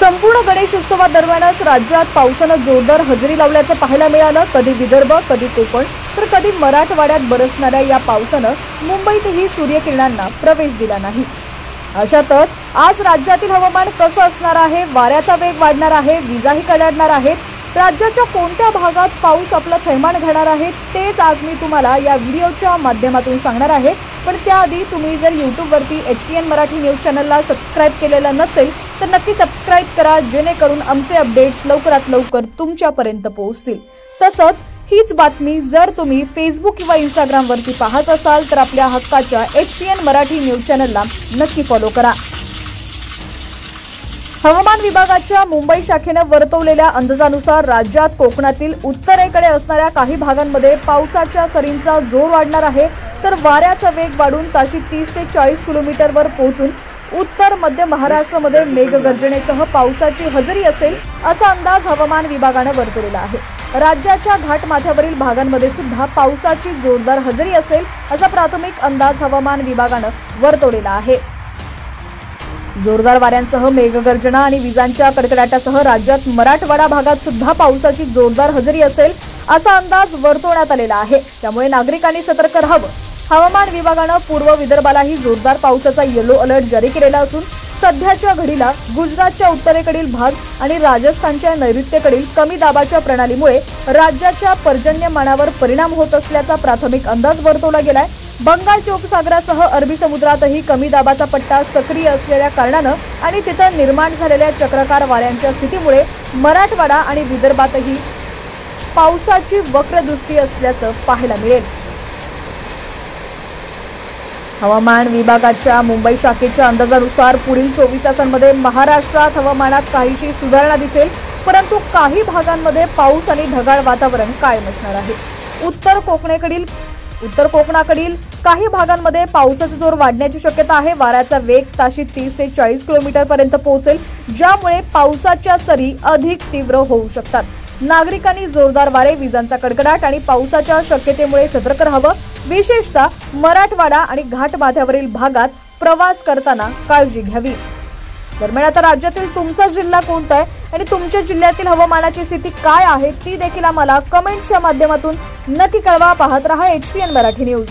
संपूर्ण गणेशोत्सवादरम्यानच राज्यात पावसानं जोरदार हजेरी लावल्याचं पाहायला मिळालं। कधी विदर्भ, कधी कोकण, तर कधी मराठवाड्यात बरसणाऱ्या या पावसानं मुंबईतही सूर्यकिरणांना प्रवेश दिला नाही। अशातच आज राज्यातील हवामान कसं असणार आहे, वाऱ्याचा वेग वाढणार आहे, विजाही कडाडणार आहेत, राज्याच्या कोणत्या भागात पाऊस आपलं थैमान घेणार आहे तेच आज मी तुम्हाला या व्हिडिओच्या माध्यमातून सांगणार आहे। पण त्याआधी तुम्ही जर यूट्यूबवरती HPN मराठी न्यूज चॅनलला सबस्क्राइब केलेलं नसेल तर नक्की सबस्क्राइब करा, जेणेकरून आमचे अपडेट्स लवकरात लवकर तुमच्यापर्यंत पोहोचतील। तसंच हीच बातमी जर तुम्ही फेसबुक किंवा इंस्टाग्राम वरती पाहत असाल तर आपल्या हक्काच्या HPN मराठी न्यूज चॅनलला नक्की फॉलो करा। हवामान विभागाच्या मुंबई शाखेने वर्तवलेल्या अंदाजानुसार राज्यात कोकणातील उत्तरेकडे असणाऱ्या काही भागांमध्ये पावसाच्या सरींचा जोर वाढणार आहे, तर वाऱ्याचा वेग वाढून ताशी 30 ते 40 किलोमीटरवर पोहोचून उत्तर मध्य महाराष्ट्रामध्ये मेघगर्जनेसह पावसाची हजेरी असेल असा अंदाज हवामान विभागाने वर्तवलेला आहे। राज्याच्या घाटमाथ्यावरील भागांमध्ये सुद्धा पावसाची जोरदार हजेरी असेल असा प्राथमिक अंदाज हवामान विभागाने वर्तवलेला आहे। जोरदार वाऱ्यांसह मेघगर्जना आणि विजांच्या कडकडाटासह राज्यात मराठवाडा भागात सुद्धा पावसाची जोरदार हजेरी असेल असा अंदाज वर्तवण्यात आलेला आहे। त्यामुळे नागरिकांनी सतर्क राहावं। हवामान विभागाने पूर्व विदर्भालाही जोरदार पावसाचा येलो अलर्ट जारी केलेला असून सध्याच्या घडीला गुजरातच्या उत्तरेकडील भाग आणि राजस्थानच्या नैऋत्येकडील कमी दाबाच्या प्रणालीमुळे राज्याच्या पर्जन्यमानावर परिणाम होत असल्याचा प्राथमिक अंदाज वर्तवला गेलाय। बंगालच्या उपसागरासह अरबी समुद्रातही कमी दाबाचा पट्टा सक्रिय असलेल्या कारणानं आणि तिथं निर्माण झालेल्या चक्राकार वाऱ्यांच्या स्थितीमुळे मराठवाडा आणि विदर्भातही पावसाची वक्रदृष्टी असल्याचं पाहायला मिळेल। हवामान विभागाच्या मुंबई शाखेच्या अंदाजानुसार पुढील 24 तासांमध्ये महाराष्ट्रात हवामानात काहीशी सुधारणा दिसेल, परंतु काही भागांमध्ये पाऊस आणि ढगाळ वातावरण कायम असणार आहे। उत्तर कोकणाकडील काही भागांमध्ये पावसाचा जोर वाढण्याची शक्यता आहे। वाऱ्याचा वेग ताशी 30 ते 40 किलोमीटर पर्यंत पोहोचेल, ज्यामुळे पावसाच्या सरी अधिक तीव्र होऊ शकतात। नागरिकांनी जोरदार वारे, विजांचा कडकडाट आणि पावसाच्या शक्यतेमुळे सतर्क राहावं। विशेषतः मराठवाडा आणि घाटमाथ्यावरील भागात प्रवास करताना काळजी घ्यावी। दरम्यान आता राज्यातील तुमचा जिल्हा कोणता आहे आणि तुमच्या जिल्ह्यातील हवामानाची स्थिती काय आहे ती देखील आम्हाला कमेंट्सच्या माध्यमातून नक्की कळवा। पाहत रहा HPN मराठी न्यूज।